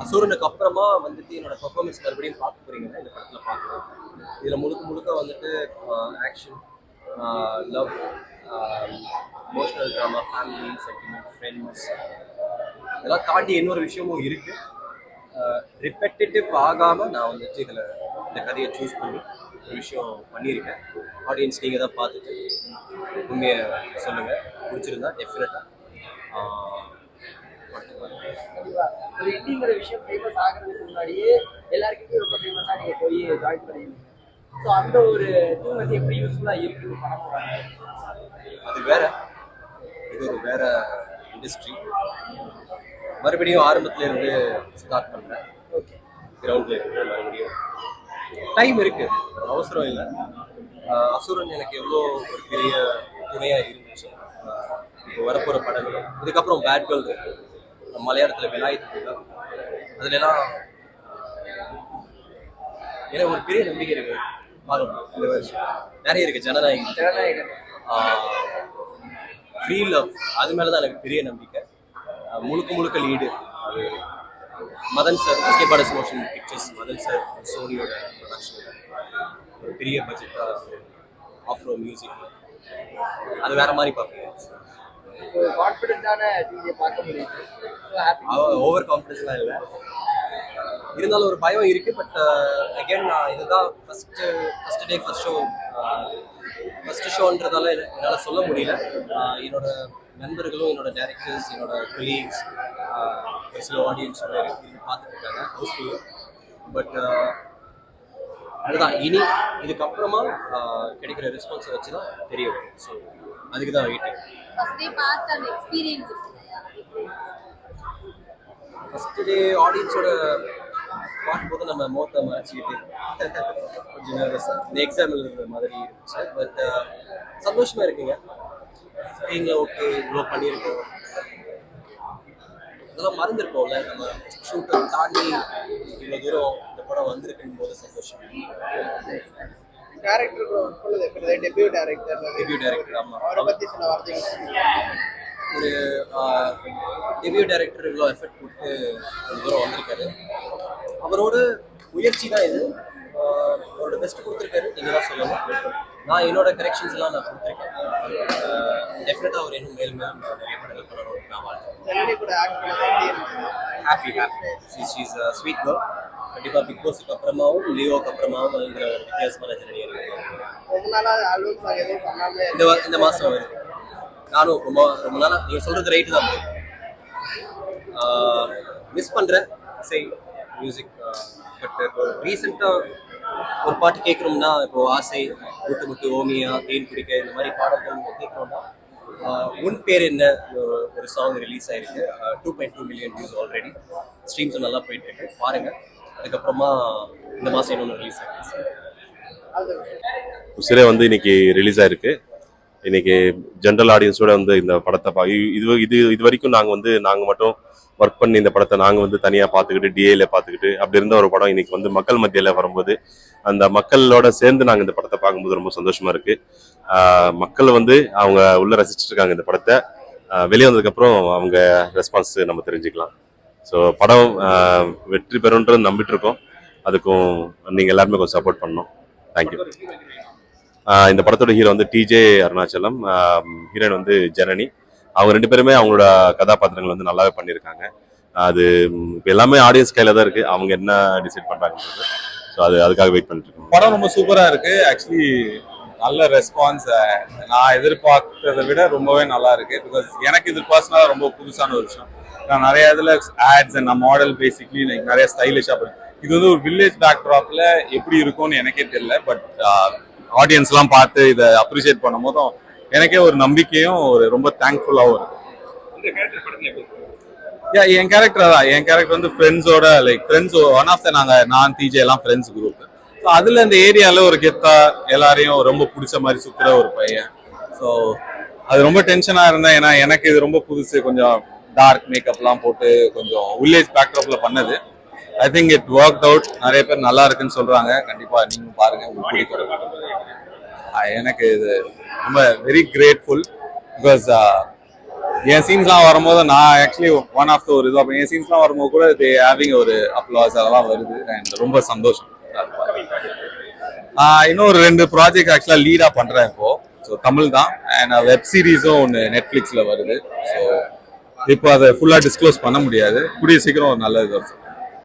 அசுரனுக்கு அப்புறமா வந்துட்டு என்னோட பெர்ஃபார்மன்ஸ் மறுபடியும் பார்க்க போறீங்கன்னா இந்த படத்தில் பார்க்கலாம். இதில் முழுக்க முழுக்க வந்துட்டு action, love, emotional drama, family sentiment, friends இதெல்லாம் தாண்டி இன்னொரு விஷயமும் இருக்கு. ரிப்பெட்டிட்டிவ் ஆகாமல் நான் வந்துட்டு இதில் இந்த கதையை சூஸ் பண்ணி ஒரு விஷயம் பண்ணியிருக்கேன். ஆடியன்ஸ் நீங்கள் தான் பார்த்துட்டு உண்மையை சொல்லுங்கள். பிடிச்சிருந்தா டெஃபினட்டாக ஒரு இண்டிங்கிற விஷயம் ஃபேமஸ் ஆகிறதுக்கு முன்னாடியே எல்லாருக்குமே ரொம்ப ஃபேமஸாக நீங்கள் போய் ஜாயின் பண்ணிருந்தீங்க. ஸோ அந்த ஒரு டூல் வந்து எப்படி யூஸ்ஃபுல்லாக இருக்குது படமாக? அது வேற, இது ஒரு வேற இண்டஸ்ட்ரி. மறுபடியும் ஆரம்பத்துல இருந்து ஸ்டார்ட் பண்ணுறேன். ஓகே, கிரவுண்ட்ல இருந்து மறுபடியும் டைம் இருக்கு, அவசரம் இல்லை. அசுரன் எனக்கு எவ்வளோ ஒரு பெரிய துணையாக இருந்துச்சு. இப்போ வரப்போகிற படங்கள், இதுக்கப்புறம் பேட் கேர்ள் இருக்கு, மலையாளத்தில் விலாயத்து அதுலலாம் எனக்கு ஒரு பெரிய நம்பிக்கை இருக்கு. பார்க்கலாம் இந்த வருஷம் நிறைய இருக்கு. ஜனநாயகன், ஃப்ரீ லவ், அது மேலே தான் எனக்கு பெரிய நம்பிக்கை. முழுக்க முழுக்க லீடு அது மதன் சார், எஸ்கே பாரஸ் மோஷன் பிக்சர்ஸ், மதன் சார் சோனியோட ப்ரொடக்ஷன், ஒரு பெரிய பட்ஜெட்டாக ஆஃப்ரோ மியூசிக், அது வேற மாதிரி பார்ப்பேன். கான்ஃபிடென்ட்டான டிவியை பார்க்க முடியும். ஓவர் கான்ஃபிடன்ஸ்லாம் இல்லை, இருந்தாலும் ஒரு பயம் இருக்கு. பட் அகேன் நான் இதுதான் ஃபர்ஸ்ட் டே ஃபர்ஸ்ட் ஷோன்றதால என்னால் சொல்ல முடியல. என்னோட நண்பர்களும் என்னோட டைரக்டர்ஸ், என்னோட கொலீக்ஸ், ஒரு சில ஆடியன்ஸ் இது பார்த்துட்டு இருக்காங்க ஹவுஸ்ஃபுல்லு. பட் அதுதான் இனி இதுக்கப்புறமா கிடைக்கிற ரெஸ்பான்ஸை வச்சு தான் தெரிய வரும். ஸோ அதுக்கு தான் வெயிட்டிங். ஃபர்ஸ்ட் டே ஆடியன்ஸோட பார்க்கும்போது நம்ம மோத்தை மறைச்சிக்கிட்டு கொஞ்சம் நர்வஸாக இந்த எக்ஸாம் எழுதுற மாதிரி இருந்துச்சு. பட் சந்தோஷமா இருக்குங்க. ஸ்க்ரீனில் ஓகே இவ்வளோ பண்ணியிருக்கோம், இதெல்லாம் மறந்துருக்கோம்ல. நம்ம ஷூட்டை தாண்டி இவ்வளோ தூரம் இந்த படம் வந்திருக்கும் போது சந்தோஷம். டெபியூ டைரக்டர் ஆமாம், ஒரு டெபியூ டைரக்டர் இவ்வளோ எஃபெக்ட் போட்டு ஒரு தூரம் வந்திருக்காரு. அவரோட முயற்சி தான் இது. அவரோட பெஸ்ட் கொடுத்துருக்காரு, நீங்கள் தான் சொல்லணும். நான் என்னோட கரெக்ஷன்ஸ் எல்லாம் நான் கொடுத்துருக்கேன். டெஃபினட்டாக அவர் இன்னும் மேலும் நிறைய படங்கள் பண்ணணும் நான் வாழ்க்கை. Happy she's sweet girl. கண்டிப்பாக பிக் பாஸுக்கு அப்புறமாவும் லியோக்கு அப்புறமாவும் இருக்கிற ஒரு வித்தியாசமான ஜனனி இருக்கு. இந்த மாதம் வருது. நானும் ரொம்ப நாளாக நீங்கள் சொல்கிறது ரைட்டு தான், மிஸ் பண்ணுறேன் சரி மியூசிக். பட் இப்போ ரீசெண்டாக ஒரு பாட்டு கேட்குறோம்னா, இப்போ ஆசை, முட்டு முட்டு, ஓமியா, தேன் குடிக்க, இந்த மாதிரி பாடல்கள் கேட்குறோம்னா, உன் பேர் என்ன ஒரு சாங் ரிலீஸ் ஆயிருக்கு. 2.2 மில்லியன் வியூஸ் ஆல்ரெடி. ஸ்ட்ரீம்ஸும் நல்லா போயிட்டு இருக்கு, பாருங்க. அதுக்கப்புறமா இந்த மாதம் இன்னொன்று ரிலீஸ் ஆயிருக்கு. உசிரே வந்து இன்னைக்கு ரிலீஸ் ஆயிருக்கு. இன்னைக்கு ஜென்ரல் ஆடியன்ஸோட வந்து இந்த படத்தை இது வரைக்கும் நாங்கள் மட்டும் ஒர்க் பண்ணி இந்த படத்தை நாங்கள் வந்து தனியாக பார்த்துக்கிட்டு டிஏல பார்த்துக்கிட்டு அப்படி இருந்த ஒரு படம் இன்னைக்கு வந்து மக்கள் மத்தியில் வரும்போது, அந்த மக்களோட சேர்ந்து நாங்கள் இந்த படத்தை பார்க்கும்போது ரொம்ப சந்தோஷமா இருக்கு. மக்கள் வந்து அவங்க உள்ள ரசிச்சுட்டு இருக்காங்க இந்த படத்தை. வெளியே வந்ததுக்கப்புறம் அவங்க ரெஸ்பான்ஸ் நம்ம தெரிஞ்சுக்கலாம். ஸோ படம் வெற்றி பெறும்ன்றது நம்பிட்டு இருக்கோம். அதுக்கும் நீங்கள் எல்லாருமே கொஞ்சம் சப்போர்ட் பண்ணணும். தேங்க்யூ. இந்த படத்தோட ஹீரோ வந்து டிஜே அருணாச்சலம், ஹீரோயின் வந்து ஜனனி. அவங்க ரெண்டு பேருமே அவங்களோட கதாபாத்திரங்கள் வந்து நல்லாவே பண்ணியிருக்காங்க. அது எல்லாமே ஆடியன்ஸ் கையில தான் இருக்கு, அவங்க என்ன டிசைட் பண்றாங்கன்றது. ஸோ அதுக்காக வெயிட் பண்ணிட்டு இருக்கோம். படம் ரொம்ப சூப்பரா இருக்கு. ஆக்சுவலி நல்ல ரெஸ்பான்ஸ் நான் எதிர்பார்த்ததை விட ரொம்பவே நல்லா இருக்கு. பிகாஸ் எனக்கு இது பர்சனலாக ரொம்ப புதுசான ஒரு விஷயம். நான் நிறைய இதில் ads and model basically like நிறைய ஸ்டைலிஷாக பண்ணேன். இது வந்து ஒரு வில்லேஜ் பேக்ட்ராப்ல எப்படி இருக்கும்னு எனக்கே தெரியல. பட் ஆடியன்ஸ்லாம் பார்த்து இதை அப்ரிஷியேட் பண்ணும் போதும் எனக்கே ஒரு நம்பிக்கையும் ஒரு ரொம்ப தேங்க்ஃபுல்லாகவும் இருக்கு. என் கேரக்டர் தான். என் கேரக்டர் வந்து ஃப்ரெண்ட்ஸோட லைக் ஃப்ரெண்ட்ஸ் ஒன் ஆஃப் த நான் டிஜே எல்லாம் ஃப்ரெண்ட்ஸ் குரூப். ஸோ அதில் இந்த ஏரியாவில் ஒரு கெத்தா எல்லாரையும் ரொம்ப பிடிச்ச மாதிரி சுற்றுற ஒரு பையன். ஸோ அது ரொம்ப டென்ஷனாக இருந்தேன். ஏன்னா எனக்கு இது ரொம்ப புதுசு. கொஞ்சம் டார்க் மேக்கப்லாம் போட்டு கொஞ்சம் வில்லேஜ் பேக்ட்ராப்ல பண்ணது. I think it work out. நிறைய பேர் நல்லா இருக்குன்னு சொல்றாங்க. கண்டிப்பா நீங்க பாருங்க, உங்களுக்கு எனக்கு இது ரொம்ப வெரி கிரேட்ஃபுல். பிகாஸ் என் சீன்ஸ்லாம் வரும்போது நான் ஆக்சுவலி ஒன் ஆஃப் த ஒரு இது என் சீன்ஸ்லாம் வரும்போது கூட தே ஹேவிங் ஒரு அப்ளாஸ் அதெல்லாம் வருது அண்ட் ரொம்ப சந்தோஷம். இன்னொரு 2 ப்ராஜெக்ட் ஆக்சுவலாக லீடாக பண்ணுறேன் இப்போ. ஸோ தமிழ் தான் அண்ட் வெப் சீரிஸும் ஒன்று நெட்ஃப்ளிக்ஸில் வருது. ஸோ இப்போ அதை ஃபுல்லாக டிஸ்க்ளோஸ் பண்ண முடியாது, கூடிய சீக்கிரம் ஒரு நல்ல இது வரும்.